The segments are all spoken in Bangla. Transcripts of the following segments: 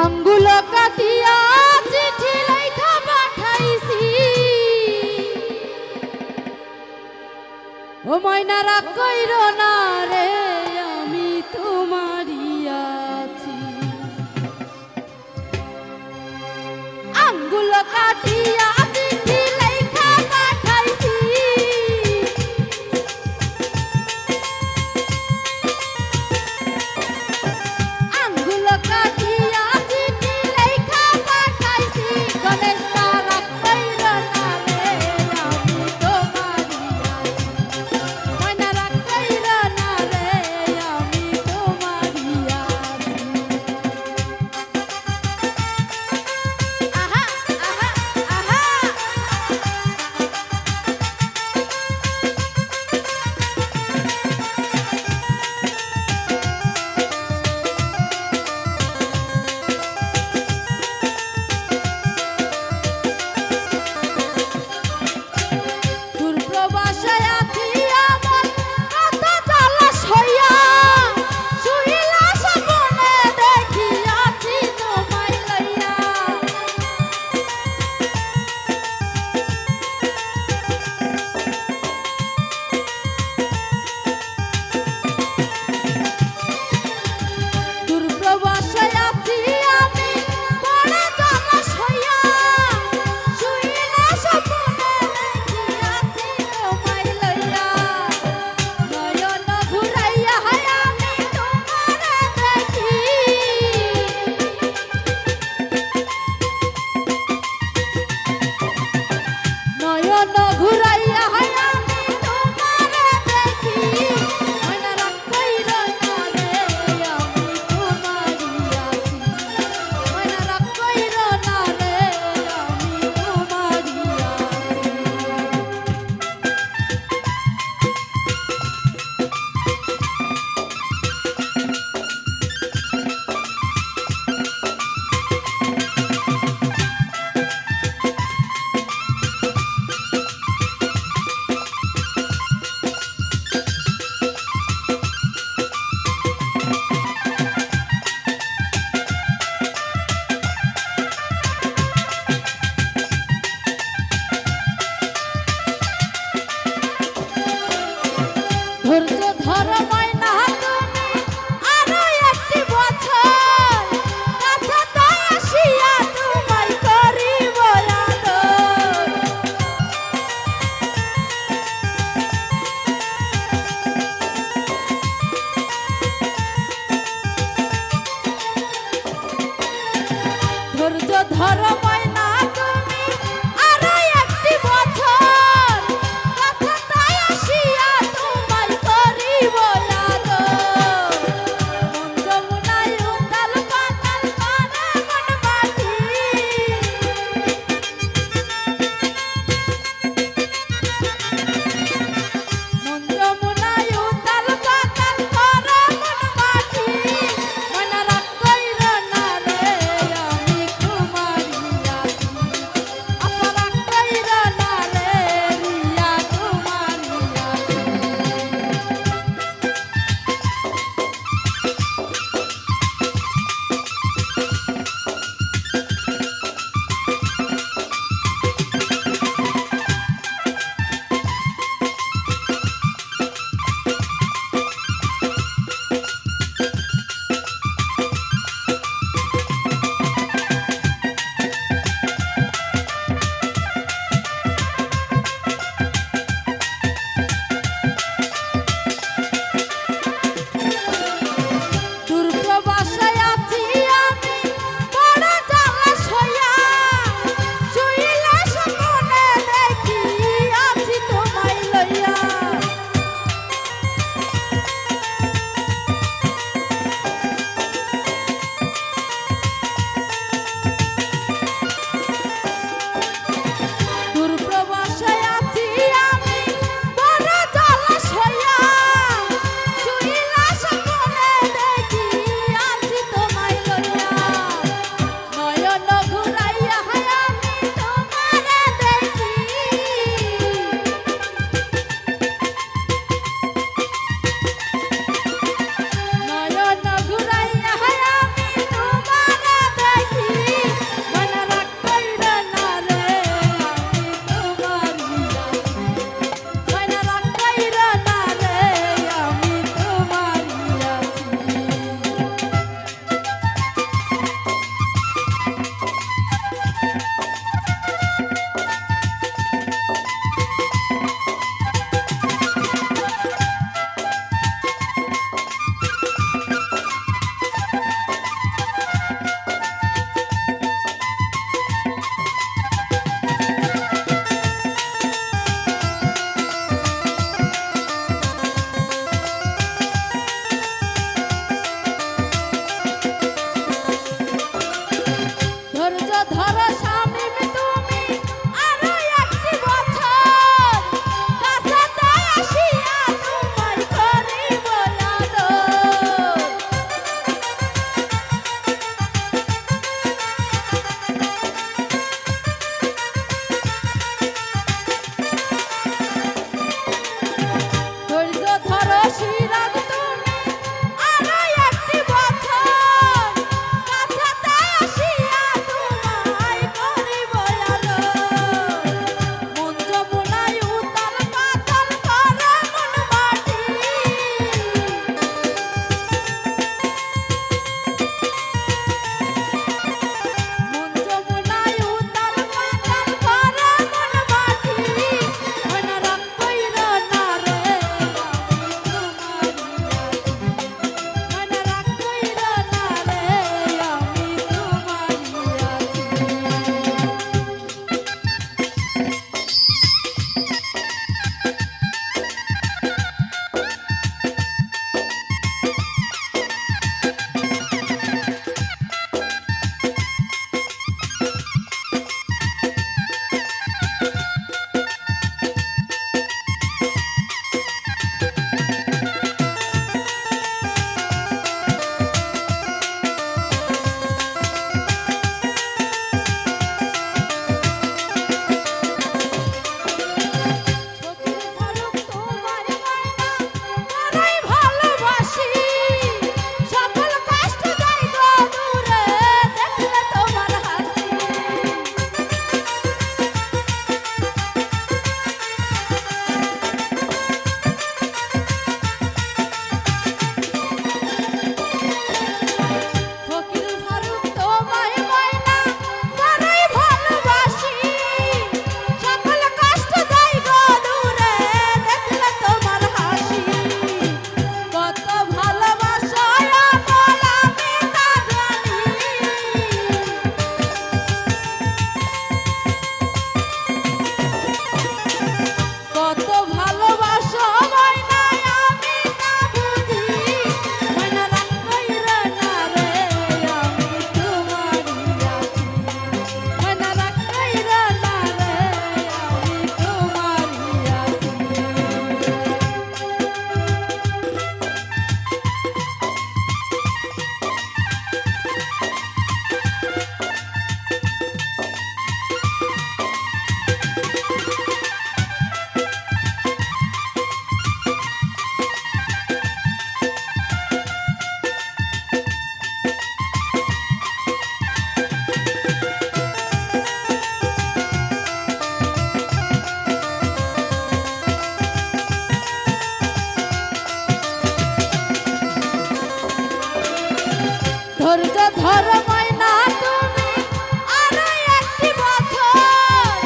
আঙ্গুল কাটিয়া চিঠি লেখা পাঠাইছি ও ময়না রাগ কইরো না রে আমি তোমারই আছি আঙ্গুল কাটিয়া চিঠি লেখা পাঠাইছি আঙ্গুল কাটিয়া চিঠি লেখা পাঠাইছি গণেশ রাগ কইরো না রে আমি তোমারই আছি ময়না রাগ কইরো না রে আমি তোমারই আছি আহা আহা আহা দূর প্রবাসে আছি আমার কথা জলাস হইয়া শুইলা স্বপ্নে দেখিয়াছি তোমায় লইয়া দূর প্রবাসে আছি আমি বড় জলাস হইয়া শুইলা স্বপ্নে দেখিয়াছি তোমায় লইয়া নয়ন ঘুরাইয়া হায় আমি তোমারে দেখি নয়ন ঘুরাইয়া হায় আমি তোমারে দেখি ময়না রাগ কইরো না রে আমি তোমারই আছি ময়না রাগ কইরো না রে আমি তোমারই আছি ধৈর্য ধর ময়না তুমি আরো একটি বছর কাছে তো আসিয়া তোমায় করিব আদর ধৈর্য ধর ময়না তুমি আরো একটি বছর কাছে তো আসিয়া তোমায় করিব আদর মন যমুনায় উতাল পাতাল করে মন মাটি মন যমুনায় উতাল পাতাল করে মন মাটি ময়না রাগ কইরো না রে আমি তোমারই ধৈর্য ধর ময়না তুমি আরো একটি বছর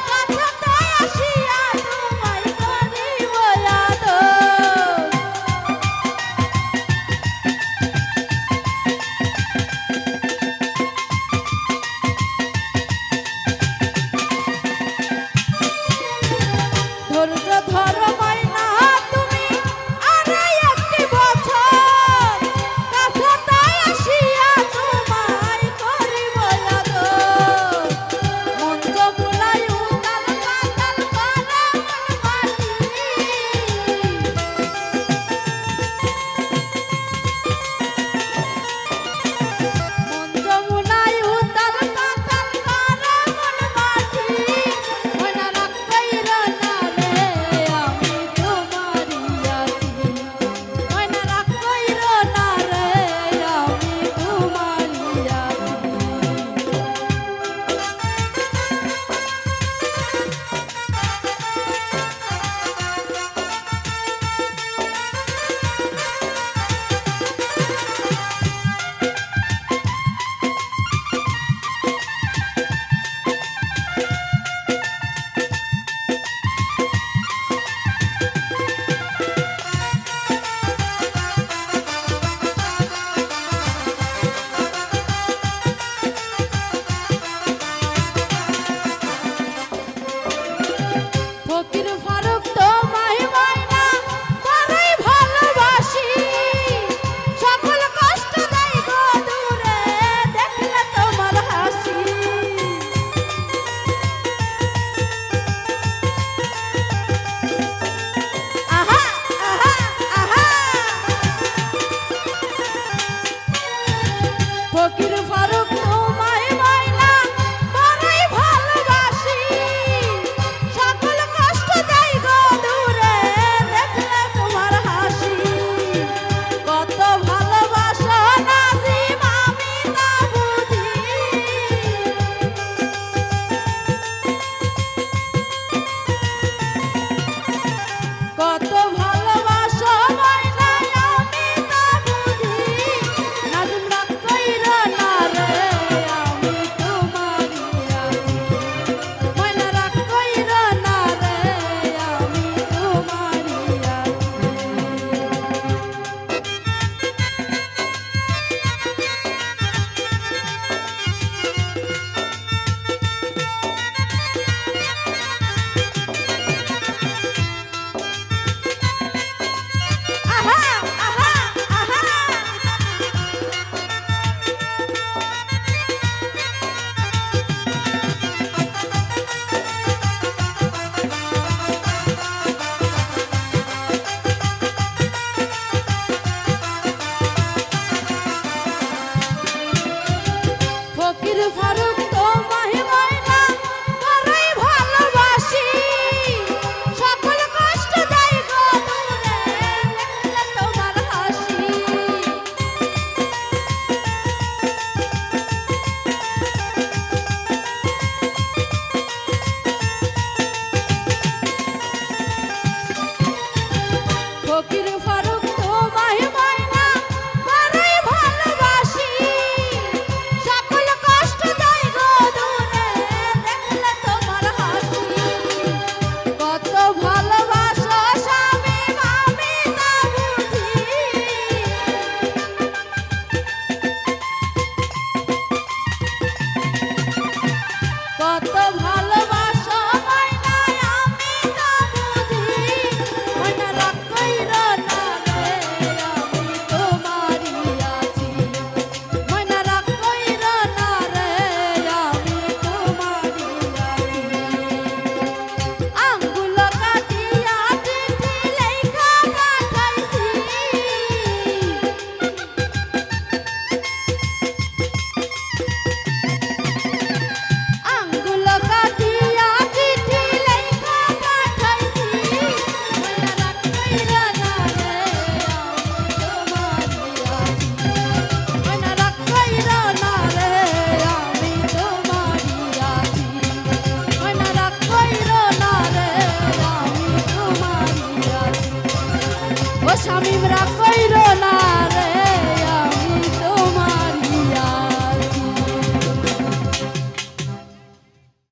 কাছাতে আসিয়া তোমায় করিব আদর। ধৈর্য ধর ময়না তুমি আরো একটি বছর কাছাতে আসিয়া তোমায় করিব আদর। মন যমুনায় উতাল পাতাল করে মন মাটি, মন যমুনায় উতাল পাতাল করে মন মাটি। ময়না রাগ কইরো না রে আমি তোমারই আছি, ময়না রাগ কইরো না রে আমি তোমারই আছি। ফকির ফারুক তোমায় ময়না বড়ই ভালোবাসি, সকল কষ্ট যাই গো দূরে দেখলে তোমার হাসি। আহা আহা আহা ফকির